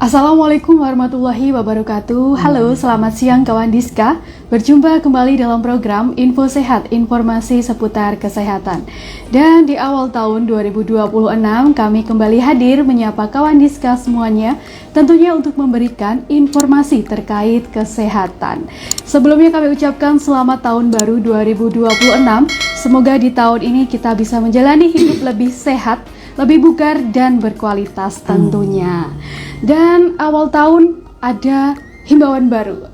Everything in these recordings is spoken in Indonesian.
Assalamualaikum warahmatullahi wabarakatuh. Halo, selamat siang kawan Diska. Berjumpa kembali dalam program Info Sehat, informasi seputar kesehatan. Dan di awal tahun 2026 kami kembali hadir menyapa kawan Diska semuanya, tentunya untuk memberikan informasi terkait kesehatan. Sebelumnya kami ucapkan selamat tahun baru 2026. Semoga di tahun ini kita bisa menjalani hidup lebih sehat, lebih bugar dan berkualitas tentunya. Dan awal tahun ada himbauan baru.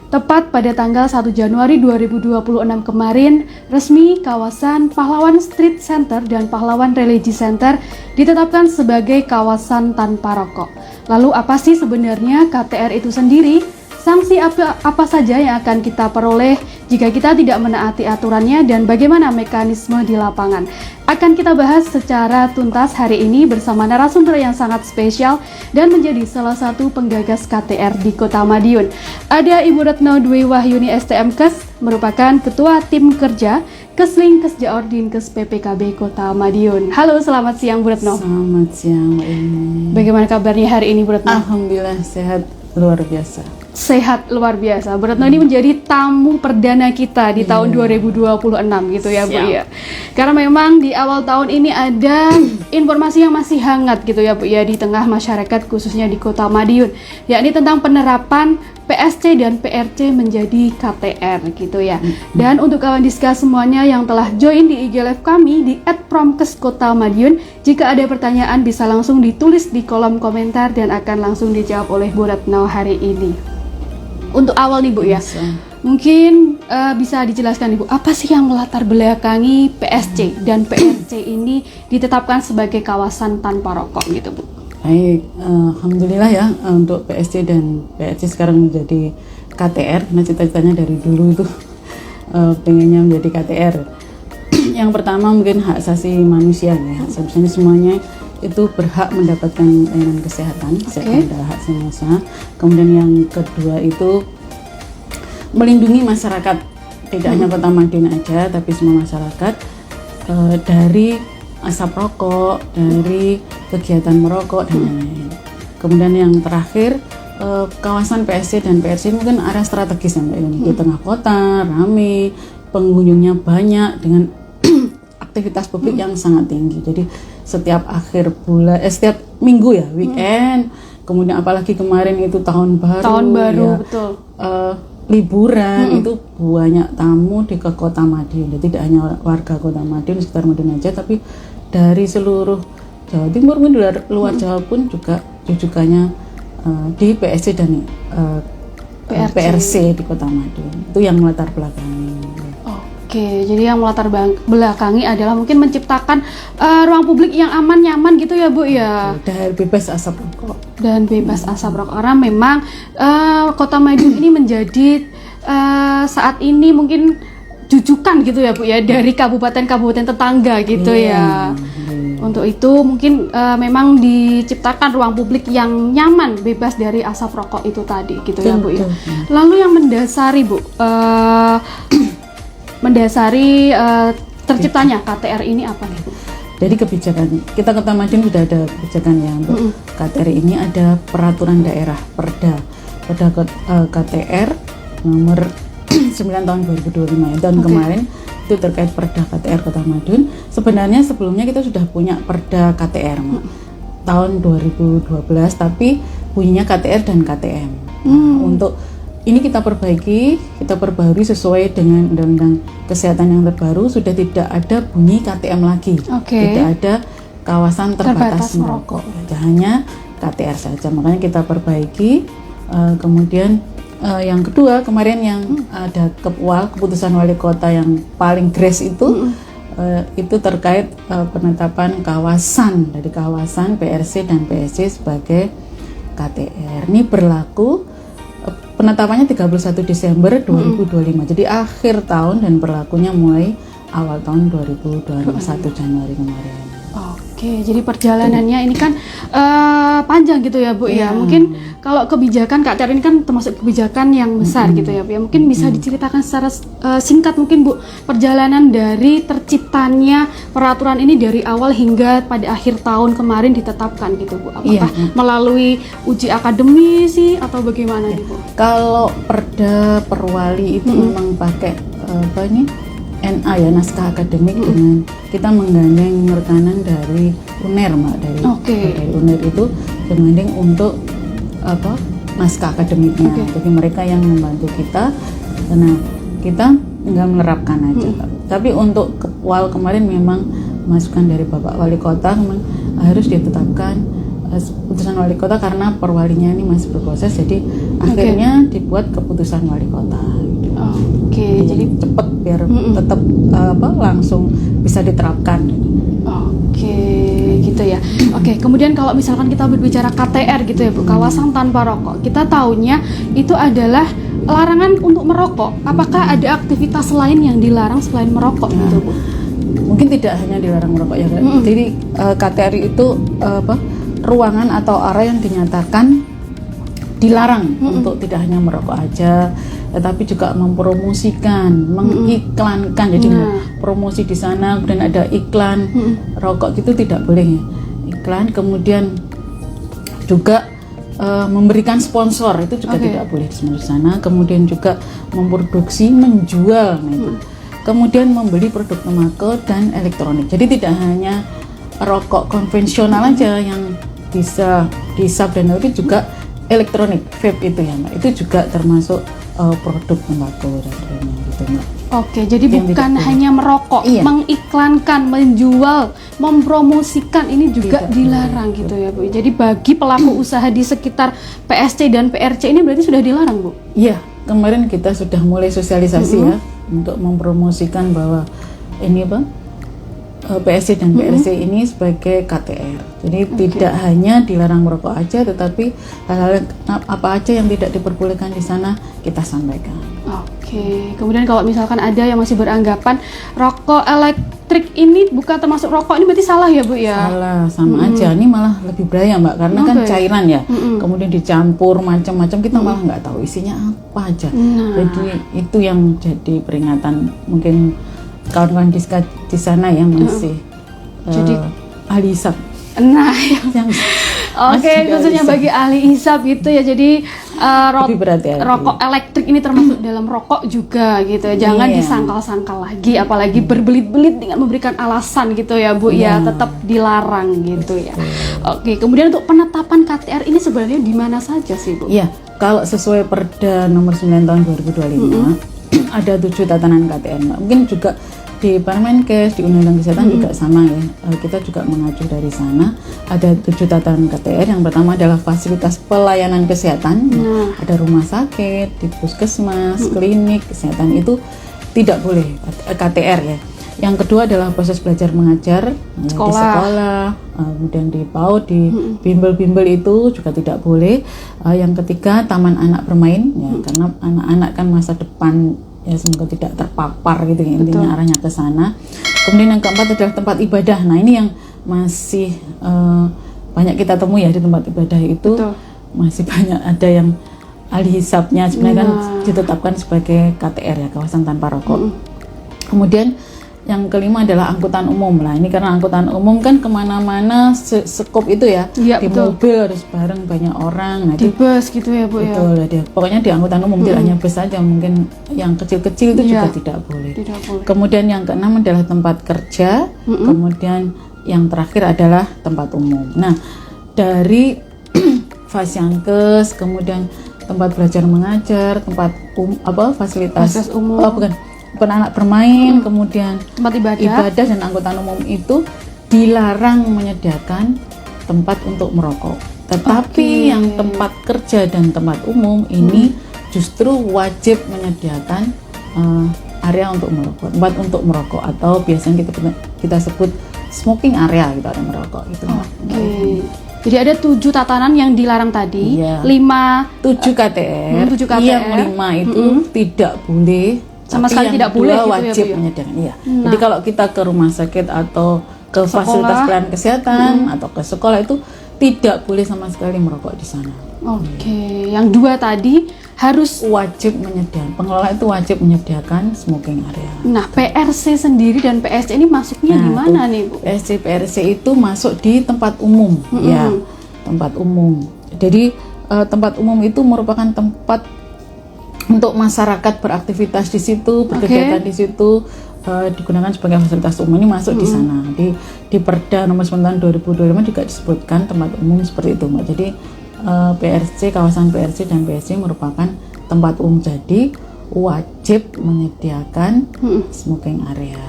Tepat pada tanggal 1 Januari 2026 kemarin, resmi kawasan Pahlawan Street Center dan Pahlawan Religi Center ditetapkan sebagai kawasan tanpa rokok. Lalu apa sih sebenarnya KTR itu sendiri? Sanksi apa saja yang akan kita peroleh jika kita tidak menaati aturannya dan bagaimana mekanisme di lapangan? Akan kita bahas secara tuntas hari ini bersama narasumber yang sangat spesial dan menjadi salah satu penggagas KTR di Kota Madiun. Ada Ibu Retno Dwi Wahyuni STMKes, merupakan Ketua Tim Kerja Kesling Kesja Ordinkes PPKB Kota Madiun. Halo, selamat siang Bu Retno. Selamat siang Mbak Ini. Bagaimana kabarnya hari ini Bu Retno? Alhamdulillah sehat luar biasa. Sehat luar biasa. Bu Retno ini menjadi tamu perdana kita di tahun 2026 gitu ya Bu ya. Karena memang di awal tahun ini ada informasi yang masih hangat gitu ya Bu ya di tengah masyarakat khususnya di Kota Madiun, yakni tentang penerapan PSC dan PRC menjadi KTR gitu ya. Dan untuk kawan Diska semuanya yang telah join di IG Live kami di @promkes Kota Madiun, jika ada pertanyaan bisa langsung ditulis di kolom komentar dan akan langsung dijawab oleh Bu Retno hari ini. Untuk awal nih Bu ya, mungkin bisa dijelaskan Ibu, apa sih yang melatar belakangi PSC dan PRC ini ditetapkan sebagai kawasan tanpa rokok gitu Bu? Baik, alhamdulillah ya untuk PSC dan PRC sekarang menjadi KTR. Karena cita-citanya dari dulu itu pengennya menjadi KTR. Yang pertama mungkin hak asasi manusia ya, hak asasi manusia semuanya itu berhak mendapatkan layanan kesehatan, kesehatan adalah hak asasi manusia. Kemudian yang kedua itu melindungi masyarakat, tidak hanya Kota Madiun aja, tapi semua masyarakat dari asap rokok, dari kegiatan merokok dan lain-lain. Kemudian yang terakhir kawasan PSC dan PRC mungkin area strategis yang di tengah kota, ramai, pengunjungnya banyak dengan aktivitas publik yang sangat tinggi. Jadi setiap akhir bulan, setiap minggu ya, weekend, kemudian apalagi kemarin itu tahun baru ya, betul. Liburan itu banyak tamu ke Kota Madiun. Jadi tidak hanya warga Kota Madiun, sekitar Madiun aja, tapi dari seluruh Jawa Timur, mungkin luar Jawa pun juga rujukannya di PSC dan PRC di Kota Madiun. Itu yang melatar belakangi. Oke, jadi yang melatar belakangi adalah mungkin menciptakan ruang publik yang aman, nyaman gitu ya Bu ya. Dan bebas asap rokok. Dan bebas asap rokok. Karena memang Kota Madiun ini menjadi saat ini mungkin jujukan gitu ya Bu ya dari kabupaten-kabupaten tetangga gitu ya. Untuk itu mungkin memang diciptakan ruang publik yang nyaman, bebas dari asap rokok itu tadi gitu ya Bu ya. Lalu yang mendasari Bu, terciptanya KTR ini apa nih Bu? Jadi kebijakan kita Kota Madiun sudah ada kebijakan yang untuk KTR ini, ada peraturan daerah Perda KTR nomor 9 tahun 2025 ya. Tahun kemarin itu terkait Perda KTR Kota Madiun. Sebenarnya sebelumnya kita sudah punya Perda KTR tahun 2012, tapi bunyinya KTR dan KTM. Untuk ini kita perbaiki, kita perbarui sesuai dengan Undang-Undang Kesehatan yang terbaru. Sudah tidak ada bunyi KTM lagi, tidak ada kawasan terbatas merokok, hanya KTR saja. Makanya kita perbaiki. Kemudian yang kedua kemarin yang ada keputusan wali kota yang paling gres itu terkait penetapan kawasan dari kawasan PRC dan PSC sebagai KTR. Ini berlaku. Penetapannya 31 Desember 2025, jadi akhir tahun dan berlakunya mulai awal tahun 2021 Januari kemarin. Oke, Oke, jadi perjalanannya ini kan panjang gitu ya Bu ya. Mungkin kalau kebijakan KTR ini kan termasuk kebijakan yang besar gitu ya Bu ya. Mungkin bisa diceritakan secara singkat mungkin Bu, perjalanan dari terciptanya peraturan ini dari awal hingga pada akhir tahun kemarin ditetapkan gitu Bu. Apakah melalui uji akademis sih atau bagaimana nih Bu? Kalau Perda Perwali itu memang pakai NA ya, naskah akademik, dengan kita menggandeng rekanan dari UNER Mbak, dari UNER itu menggandeng untuk naskah akademiknya. Jadi mereka yang membantu kita, karena kita nggak menerapkan aja. Tapi untuk awal kemarin memang masukan dari Bapak Wali Kota memang harus ditetapkan keputusan Wali Kota, karena perwalinya ini masih berproses, jadi akhirnya dibuat keputusan Wali Kota. Jadi cepat biar tetap langsung bisa diterapkan. Gitu ya. Kemudian kalau misalkan kita berbicara KTR gitu ya Bu, kawasan tanpa rokok, kita taunya itu adalah larangan untuk merokok. Apakah ada aktivitas lain yang dilarang selain merokok gitu Bu? Mungkin tidak hanya dilarang merokok ya. Jadi KTR itu ruangan atau area yang dinyatakan dilarang untuk tidak hanya merokok aja, tetapi juga mempromosikan, mengiklankan. Jadi promosi di sana, kemudian ada iklan rokok gitu tidak boleh ya. Iklan, kemudian juga memberikan sponsor itu juga tidak boleh di sana. Kemudian juga memproduksi, menjual, kemudian membeli produk tembakau dan elektronik. Jadi tidak hanya rokok konvensional aja yang bisa dihisap, dan itu juga elektronik, vape itu ya Mbak, itu juga termasuk produk tembakau dan lainnya gitu Mbak. Jadi bukan hanya merokok, mengiklankan, menjual, mempromosikan ini juga dilarang gitu ya Bu. Jadi bagi pelaku usaha di sekitar PSC dan PRC ini berarti sudah dilarang Bu? Iya, kemarin kita sudah mulai sosialisasi ya untuk mempromosikan bahwa ini PSC dan PRC ini sebagai KTR. Jadi tidak hanya dilarang merokok aja, tetapi hal-hal apa aja yang tidak diperbolehkan di sana kita sampaikan. Kemudian kalau misalkan ada yang masih beranggapan rokok elektrik ini bukan termasuk rokok, ini berarti salah ya Bu ya? Salah, sama aja. Ini malah lebih bahaya Mbak, karena kan cairan ya. Kemudian dicampur macam-macam, kita malah nggak tahu isinya apa aja. Jadi itu yang jadi peringatan mungkin kawan-kawan di sana yang masih jadi ahli hisap. Khususnya bagi ahli hisap gitu ya. Jadi rokok elektrik ini termasuk dalam rokok juga gitu ya. Jangan disangkal-sangkal lagi, apalagi berbelit-belit dengan memberikan alasan gitu ya Bu ya, tetap dilarang gitu ya. Kemudian untuk penetapan KTR ini sebenarnya di mana saja sih Bu? Iya, kalau sesuai Perda nomor 9 tahun 2025 ada 7 tatanan KTR. Mungkin juga di Permenkes, di Undang-Undang Kesehatan juga sama ya. Kita juga mengacu dari sana. Ada 7 tatanan KTR. Yang pertama adalah fasilitas pelayanan kesehatan. Ada rumah sakit, di puskesmas, klinik kesehatan itu tidak boleh KTR ya. Yang kedua adalah proses belajar mengajar di sekolah, kemudian di PAUD, di bimbel-bimbel itu juga tidak boleh. Yang ketiga taman anak bermain ya, karena anak-anak kan masa depan ya, semoga tidak terpapar gitu ya, intinya arahnya ke sana. Kemudian yang keempat adalah tempat ibadah. Nah ini yang masih banyak kita temui ya, di tempat ibadah itu masih banyak ada yang ahli hisapnya sebenarnya kan ditetapkan sebagai KTR ya, kawasan tanpa rokok. Kemudian yang kelima adalah angkutan umum. Nah ini karena angkutan umum kan kemana-mana sekop itu ya, di mobil harus bareng banyak orang. Nah, di bus gitu ya Bu ya. Pokoknya di angkutan umum tidak hanya bus saja, mungkin yang kecil-kecil itu juga tidak boleh. Kemudian yang keenam adalah tempat kerja, kemudian yang terakhir adalah tempat umum. Nah dari Fasyankes, kemudian tempat belajar mengajar, tempat fasilitas umum, bukan anak bermain, kemudian tempat ibadah dan angkutan umum itu dilarang menyediakan tempat untuk merokok. Tetapi yang tempat kerja dan tempat umum ini justru wajib menyediakan area untuk merokok, tempat untuk merokok, atau biasanya kita sebut smoking area gitu, ada merokok gitu. Jadi ada 7 tatanan yang dilarang tadi, 7 KTR, yang 5 itu tidak boleh. Sama sekali tidak boleh gitu wajib menyediakan. Jadi kalau kita ke rumah sakit atau ke fasilitas pelayanan kesehatan atau ke sekolah itu tidak boleh sama sekali merokok di sana. Oke, yang 2 tadi harus wajib menyediakan, pengelola itu wajib menyediakan smoking area. Nah, PRC sendiri dan PSC ini masuknya di mana nih, Bu? PRC itu masuk di tempat umum, ya, tempat umum. Jadi tempat umum itu merupakan tempat untuk masyarakat beraktivitas di situ, berkegiatan di situ, digunakan sebagai fasilitas umum. Ini masuk di sana. Di Perda Nomor 9 2025 juga disebutkan tempat umum seperti itu, Mbak. Jadi PRC, kawasan PRC dan PSC merupakan tempat umum, jadi wajib menyediakan smoking area.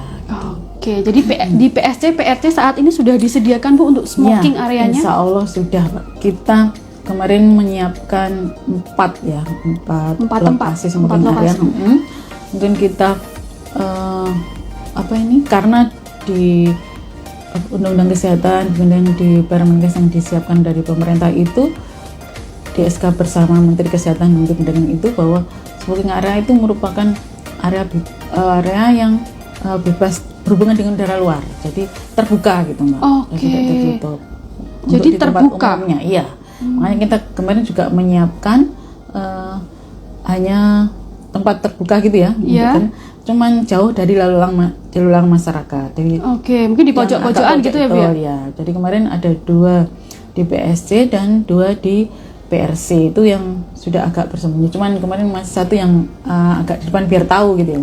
Oke, jadi di PSC, PRC saat ini sudah disediakan, Bu, untuk smoking areanya? Insya Allah sudah, Pak. Kita kemarin menyiapkan 4 lokasi smoking area. Mungkin kita karena di Undang-Undang Kesehatan, kemudian di Permenkes yang disiapkan dari pemerintah itu, di SK bersama Menteri Kesehatan dan Menteri Pendidikan itu, bahwa smoking area itu merupakan area yang bebas berhubungan dengan udara luar, jadi terbuka gitu, Mbak. Tidak tertutup. Jadi terbuka. Umumnya, iya. Makanya kita kemarin juga menyiapkan hanya tempat terbuka gitu ya, cuman jauh dari lalu lalang masyarakat. Jadi, mungkin di pojok-pojokan gitu ya, Bu ya? Jadi kemarin ada 2 di PSC dan 2 di PRC, itu yang sudah agak bersembunyi. Cuman kemarin masih 1 yang agak di depan biar tahu gitu ya,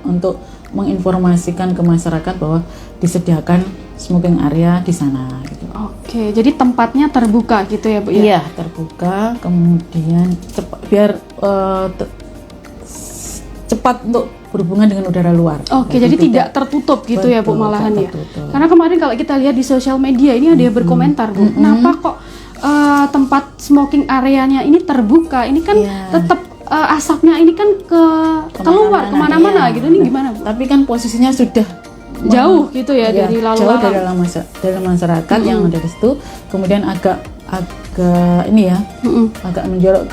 untuk menginformasikan ke masyarakat bahwa disediakan smoking area di sana gitu. Oke, jadi tempatnya terbuka gitu ya, Bu ya? Iya, terbuka, kemudian biar cepat untuk berhubungan dengan udara luar. Jadi tidak tertutup gitu, ya, Bu, malahan ya. Karena kemarin kalau kita lihat di sosial media ini ada yang berkomentar, Bu, kenapa kok tempat smoking areanya ini terbuka? Ini kan tetap asapnya ini kan keluar kemana-mana gitu. Ini gimana, Bu? Tapi kan posisinya sudah jauh gitu ya, dari lalu jauh dari masyarakat yang ada di situ, kemudian agak ini ya, agak menjorok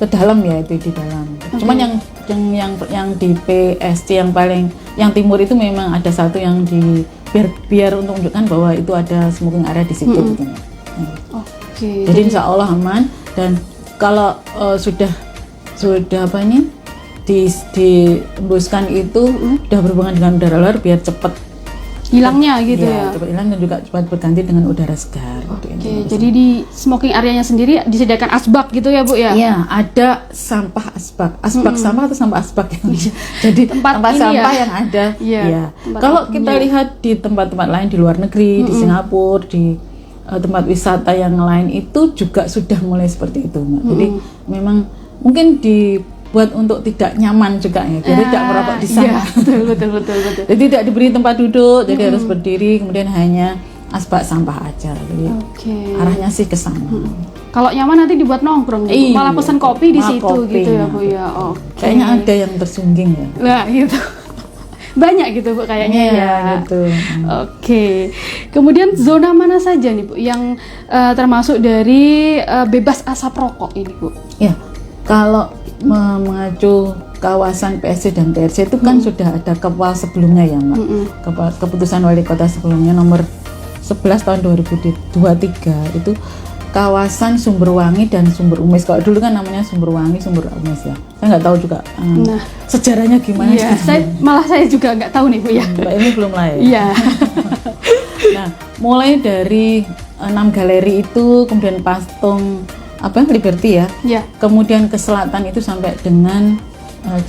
ke dalam ya, itu di dalam. Cuman yang di PSC yang timur itu memang ada 1 yang biar untuk menunjukkan bahwa itu ada smoking area di situ gitu. Jadi insya Allah aman, dan kalau sudah dihembuskan itu udah berhubungan dengan udara luar, biar cepat hilangnya gitu ya. Cepat hilang dan juga cepat berganti dengan udara segar. Jadi di smoking areanya sendiri disediakan asbak gitu ya, Bu ya? Iya, ada sampah asbak sampah atau sampah asbak jadi tempat sampah yang ada. Iya. Kalau kita lihat di tempat-tempat lain di luar negeri, di Singapura, di tempat wisata yang lain itu juga sudah mulai seperti itu, Mbak. Jadi memang mungkin dibuat untuk tidak nyaman juga ya, jadi tidak merokok di sana. Betul. Jadi tidak diberi tempat duduk, jadi harus berdiri, kemudian hanya asbak sampah aja. Jadi arahnya sih ke sana. Kalau nyaman nanti dibuat nongkrong, malah pesan kopi di situ gitu ya, Bu ya. Kayaknya ada yang tersungging ya. Nah, gitu. Banyak gitu, Bu, kayaknya ya. Gitu. Kemudian zona mana saja nih, Bu, yang termasuk dari bebas asap rokok ini, Bu? Ya, kalau mengacu kawasan PSC dan PRC itu kan sudah ada kepal sebelumnya ya, Mbak. Keputusan Wali Kota sebelumnya nomor 11 tahun 2023 itu kawasan Sumberwangi dan Sumber Umis. Kalau dulu kan namanya Sumberwangi, Sumber Umis ya. Saya nggak tahu juga sejarahnya gimana. Iya, saya juga nggak tahu nih, Bu ya. Mbak ini belum lahir. Iya. Nah, mulai dari 6 galeri itu, kemudian patung Liberty ya. Kemudian ke selatan itu sampai dengan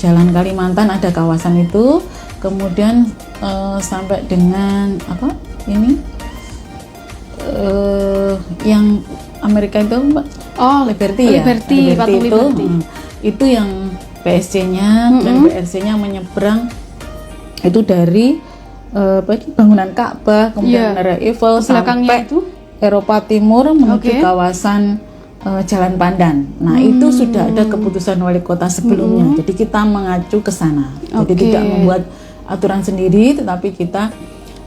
Jalan Kalimantan ada kawasan itu. Kemudian sampai dengan yang Amerika itu, Mbak. Liberty ya. Patung Liberty. Itu yang PSC-nya dan PRC-nya menyeberang itu dari bangunan Ka'bah, kemudian Menara Eiffel sampai itu Eropa Timur menuju kawasan Jalan Pandan. Nah, itu sudah ada keputusan Wali Kota sebelumnya. Jadi kita mengacu ke sana. Jadi tidak membuat aturan sendiri, tetapi kita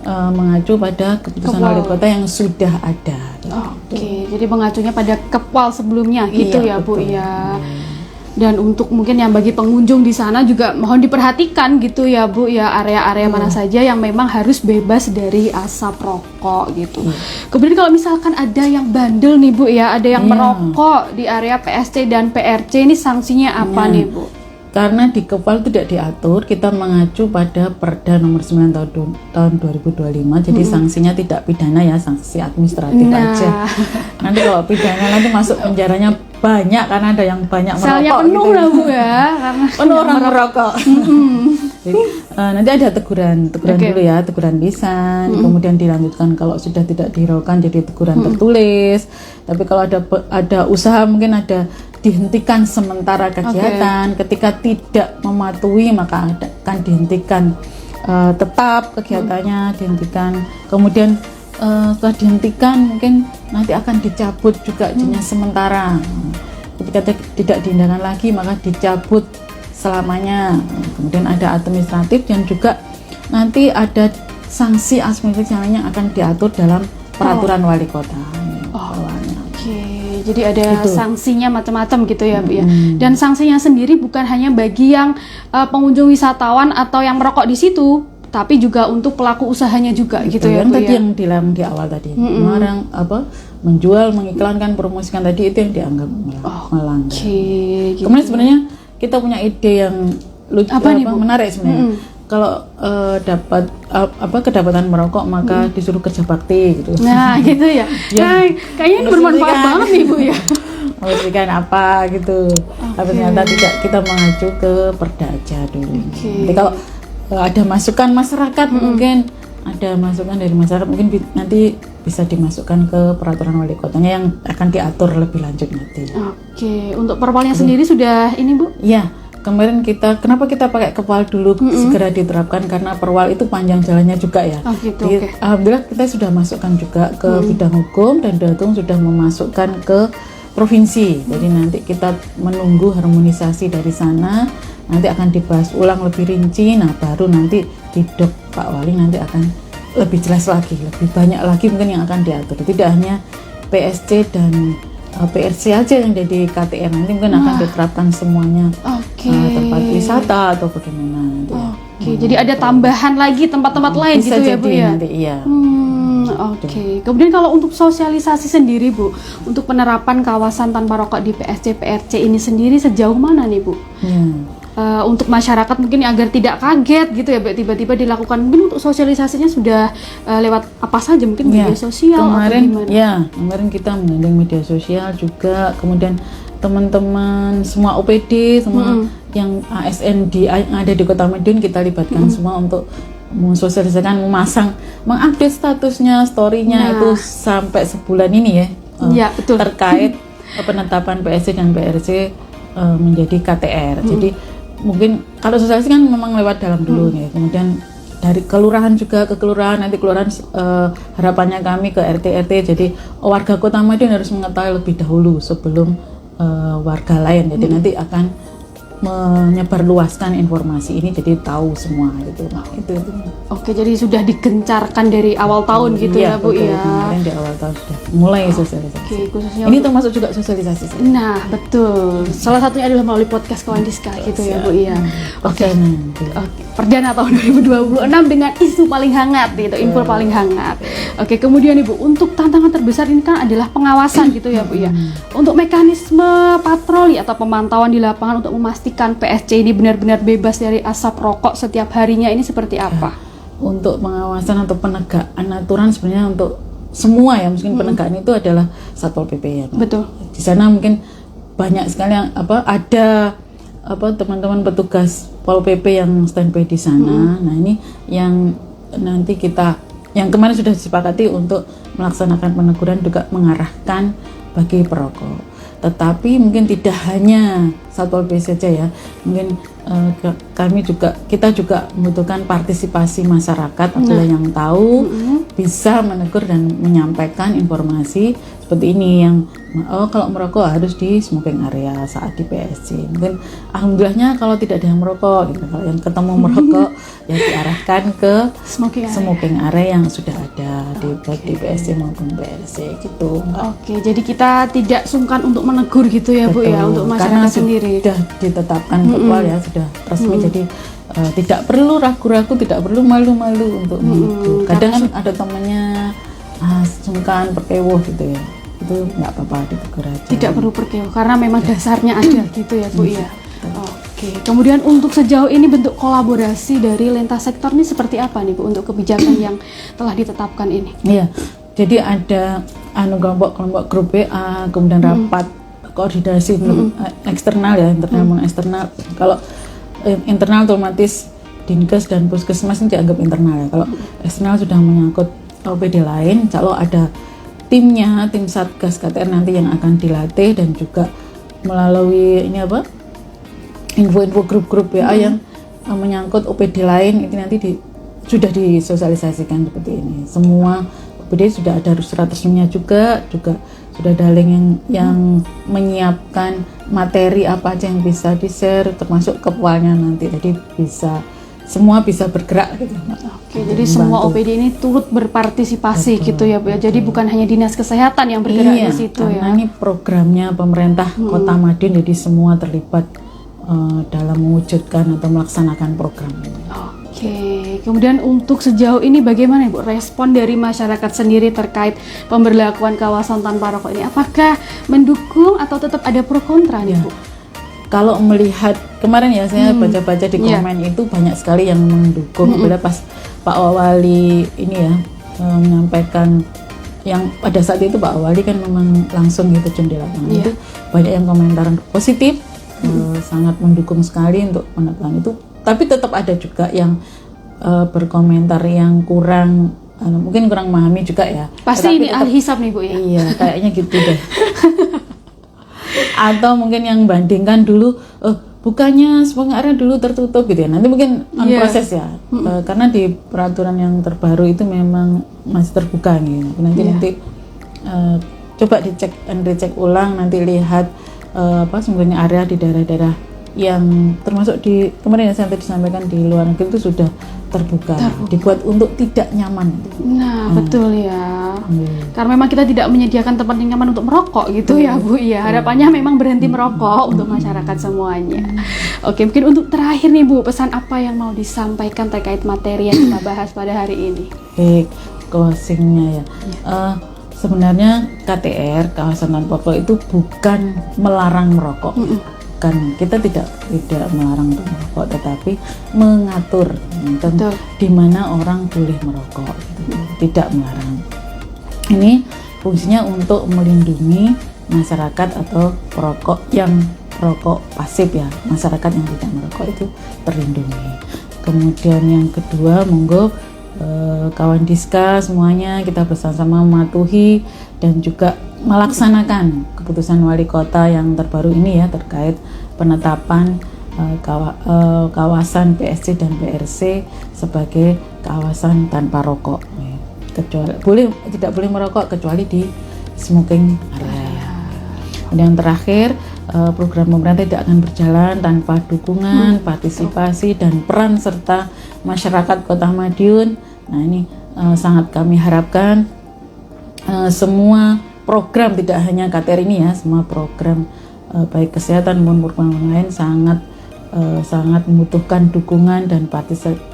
mengacu pada keputusan Wali Kota yang sudah ada. Jadi mengacunya pada kepal sebelumnya gitu ya, Bu ya. Dan untuk mungkin yang bagi pengunjung di sana juga mohon diperhatikan gitu ya Bu ya, area-area mana saja yang memang harus bebas dari asap rokok gitu. Kemudian kalau misalkan ada yang bandel nih Bu ya, ada yang merokok di area PSC dan PRC, ini sanksinya apa nih Bu? Karena di Kepal tidak diatur, kita mengacu pada Perda nomor 9 tahun 2025. Jadi sanksinya tidak pidana ya, sanksi administratif aja. Nanti kalau pidana nanti masuk penjaranya banyak karena ada yang banyak merokok. Selnya penuh gitu lah Bu ya, karena penuh orang merokok. Jadi, nanti ada teguran dulu ya, teguran lisan, kemudian dilanjutkan kalau sudah tidak dihiraukan jadi teguran tertulis. Tapi kalau ada usaha mungkin ada dihentikan sementara kegiatan. Ketika tidak mematuhi maka akan dihentikan tetap kegiatannya, dihentikan. Kemudian setelah dihentikan mungkin nanti akan dicabut juga izinnya sementara. Ketika tidak diindahkan lagi maka dicabut selamanya. Kemudian ada administratif dan juga nanti ada sanksi administratif yang akan diatur dalam peraturan wali kota. Jadi ada sanksinya macam-macam gitu ya Bu ya. Dan sanksinya sendiri bukan hanya bagi yang pengunjung wisatawan atau yang merokok di situ, tapi juga untuk pelaku usahanya juga gitu ya Bu tadi ya. yang dilarang di awal tadi, melarang menjual, mengiklankan, promosikan tadi itu yang dianggap melanggar. Gitu. Kemudian sebenarnya kita punya ide yang lucu, menarik sebenarnya. Kalau dapat kedapatan merokok maka disuruh kerja bakti gitu. Nah gitu ya. Nah, kayaknya ini bermanfaat banget nih Bu ya. Membersihkan apa gitu. Tapi ternyata tidak, kita mengacu ke Perda aja dulu. Jadi kalau ada masukan masyarakat mungkin ada masukan dari masyarakat mungkin nanti bisa dimasukkan ke peraturan wali kotanya yang akan diatur lebih lanjut nanti. Untuk perwalnya sendiri sudah ini Bu? Iya. Kemarin kenapa kita pakai Kepal dulu segera diterapkan karena perwal itu panjang jalannya juga ya. Jadi, alhamdulillah kita sudah masukkan juga ke bidang hukum dan Datung sudah memasukkan ke provinsi. Jadi nanti kita menunggu harmonisasi dari sana, nanti akan dibahas ulang lebih rinci. Nah baru nanti di Dok Pak Wali nanti akan lebih jelas lagi, lebih banyak lagi mungkin yang akan diatur. Tidak hanya PSC dan PRC aja yang jadi KTR, nanti mungkin akan diterapkan semuanya. Tempat wisata atau bagaimana nanti. Jadi ada tambahan lagi tempat-tempat lain bisa gitu ya Bu ya. Nanti, iya. Kemudian kalau untuk sosialisasi sendiri Bu, untuk penerapan kawasan tanpa rokok di PSC PRC ini sendiri sejauh mana nih Bu? Untuk masyarakat mungkin agar tidak kaget gitu ya, tiba-tiba dilakukan, mungkin untuk sosialisasinya sudah lewat apa saja, mungkin media sosial kemarin, atau gimana? Kemarin kita menggandeng media sosial juga, kemudian teman-teman semua OPD, semua yang ASN yang ada di Kota Madiun kita libatkan semua untuk mensosialisasikan, mengupdate statusnya, story-nya itu sampai sebulan ini ya, betul. Terkait penetapan PSC dan PRC menjadi KTR. Jadi mungkin kalau sosialisasi kan memang lewat dalam dulu ya, kemudian dari kelurahan juga ke kelurahan, nanti kelurahan harapannya kami ke RT, jadi warga Kota Madiun harus mengetahui lebih dahulu sebelum warga lain, jadi nanti akan menyebarluaskan informasi ini jadi tahu semua gitu. Itu. Jadi sudah digencarkan dari awal tahun gitu ya Bu ya. Kemarin di awal tahun sudah mulai sosialisasi. Khususnya ini termasuk juga sosialisasi. Nah betul. Salah satunya adalah melalui podcast Kawan Diska gitu ya Bu ya. Perdana tahun 2026 dengan isu paling hangat gitu, info paling hangat. Kemudian Ibu, untuk tantangan terbesar ini kan adalah pengawasan gitu ya Bu ya. Untuk mekanisme patroli atau pemantauan di lapangan untuk memastikan PSC ini benar-benar bebas dari asap rokok setiap harinya ini seperti apa? Untuk pengawasan atau penegakan aturan sebenarnya untuk semua ya, mungkin penegakan itu adalah Satpol PP ya Pak. Betul. Di sana mungkin banyak sekali yang ada teman-teman petugas Pol PP yang standby di sana. Nah ini yang nanti yang kemarin sudah disepakati untuk melaksanakan peneguran juga mengarahkan bagi perokok. Tetapi mungkin tidak hanya Satpol PP saja ya, mungkin kita juga membutuhkan partisipasi masyarakat apabila yang tahu bisa menegur dan menyampaikan informasi seperti ini yang kalau merokok harus di smoking area saat di PSC. Mungkin alhamdulillahnya kalau tidak ada yang merokok gitu. Kalau yang ketemu merokok ya diarahkan ke smoking area yang sudah ada di PSC maupun PSC gitu. Jadi kita tidak sungkan untuk menegur gitu ya Bu ya, untuk masyarakat sendiri. sudah ditetapkan ketua ya, sudah resmi. Jadi tidak perlu ragu-ragu, tidak perlu malu-malu untuk mengikut. Kadang kan ada temannya sungkan perkewuh gitu ya, itu nggak apa-apa, ditegur aja. Tidak perlu perkewuh karena memang dasarnya ada gitu ya Bu ya. Oke, kemudian untuk sejauh ini bentuk kolaborasi dari lintas sektor ini seperti apa nih Bu untuk kebijakan yang telah ditetapkan ini? Iya, jadi ada kelompok grup WA, kemudian rapat koordinasi eksternal ya, internal maupun eksternal. Kalau internal otomatis Dinkes dan Puskesmas ini dianggap internal ya. Kalau eksternal sudah menyangkut OPD lain, kalau ada timnya, tim Satgas KTR nanti yang akan dilatih, dan juga melalui info-info grup-grup WA yang menyangkut OPD lain itu nanti sudah disosialisasikan seperti ini. Semua OPD sudah ada surat resminya juga sudah ada link yang menyiapkan materi apa aja yang bisa di-share, termasuk kepalanya nanti. Jadi semua bisa bergerak gitu. Oke, jadi semua OPD ini turut berpartisipasi. Betul, gitu ya Bu ya. Jadi bukan hanya Dinas Kesehatan yang bergerak di situ ya. Karena ini programnya pemerintah Kota Madiun, jadi semua terlibat dalam mewujudkan atau melaksanakan program ini. Oke, kemudian untuk sejauh ini bagaimana Bu respon dari masyarakat sendiri terkait pemberlakuan kawasan tanpa rokok ini? Apakah mendukung atau tetap ada pro kontra nih Bu? Kalau melihat kemarin ya, saya baca-baca di komen itu banyak sekali yang mendukung. Apalagi pas Pak Wali ini ya menyampaikan, yang pada saat itu Pak Wali kan memang langsung gitu di lapangan, itu banyak yang komentar positif, sangat mendukung sekali untuk penetapan itu. Tapi tetap ada juga yang berkomentar yang kurang, mungkin kurang memahami juga ya. Pasti ini ahli hisab nih Bu ya? Iya, kayaknya gitu deh. Atau mungkin yang bandingkan dulu, bukannya Sepengarnya dulu tertutup gitu ya. Nanti mungkin proses ya, karena di peraturan yang terbaru itu memang masih terbuka gitu. Nanti coba dicek dan dicek ulang, nanti lihat sebenarnya area di daerah-daerah yang termasuk di kemarin yang saya tadi sampaikan di luar negeri itu sudah terbuka. Dibuat untuk tidak nyaman. Nah, betul ya. Karena memang kita tidak menyediakan tempat yang nyaman untuk merokok gitu ya Bu ya. Harapannya memang berhenti merokok untuk masyarakat semuanya. Oke, mungkin untuk terakhir nih Bu, pesan apa yang mau disampaikan terkait materi yang kita bahas pada hari ini? Baik, closingnya ya. Sebenarnya KTR, kawasan tanpa rokok, itu bukan melarang merokok. Kan kita tidak melarang untuk merokok, tetapi mengatur di mana orang boleh merokok, tidak melarang. Ini fungsinya untuk melindungi masyarakat atau perokok pasif ya, masyarakat yang tidak merokok itu terlindungi. Kemudian yang kedua, monggo kawan Diska semuanya kita bersama-sama mematuhi dan juga melaksanakan keputusan wali kota yang terbaru ini ya, terkait penetapan kawasan PSC dan PRC sebagai kawasan tanpa rokok. Kecuali tidak boleh merokok kecuali di smoking area. Dan yang terakhir, program pemerintah tidak akan berjalan tanpa dukungan, partisipasi dan peran serta masyarakat Kota Madiun. Nah, ini sangat kami harapkan semua program, tidak hanya KTR ini ya, semua program baik kesehatan maupun program lain sangat membutuhkan dukungan dan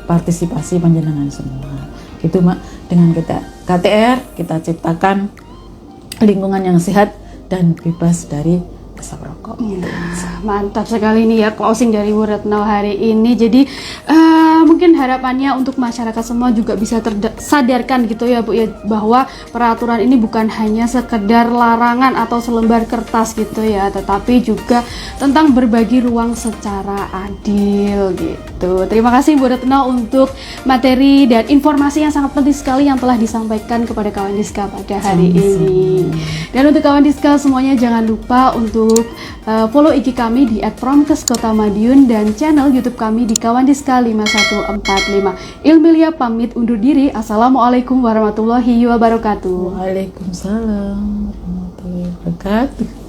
partisipasi panjenengan semua. Gitu Mak, dengan kita KTR kita ciptakan lingkungan yang sehat dan bebas dari asap rokok. Mantap sekali nih ya closing dari Bu Retno hari ini. Jadi mungkin harapannya untuk masyarakat semua juga bisa tersadarkan gitu ya Bu ya, bahwa peraturan ini bukan hanya sekedar larangan atau selembar kertas gitu ya, tetapi juga tentang berbagi ruang secara adil gitu. Terima kasih Bu Retno untuk materi dan informasi yang sangat penting sekali yang telah disampaikan kepada kawan Diska pada hari ini. Dan untuk kawan Diska semuanya, jangan lupa untuk follow IG kami di @promkes_kota_madiun dan channel YouTube kami di Kawan Diska 5145. Ilmilia pamit undur diri. Assalamualaikum warahmatullahi wabarakatuh. Waalaikumsalam warahmatullahi wabarakatuh.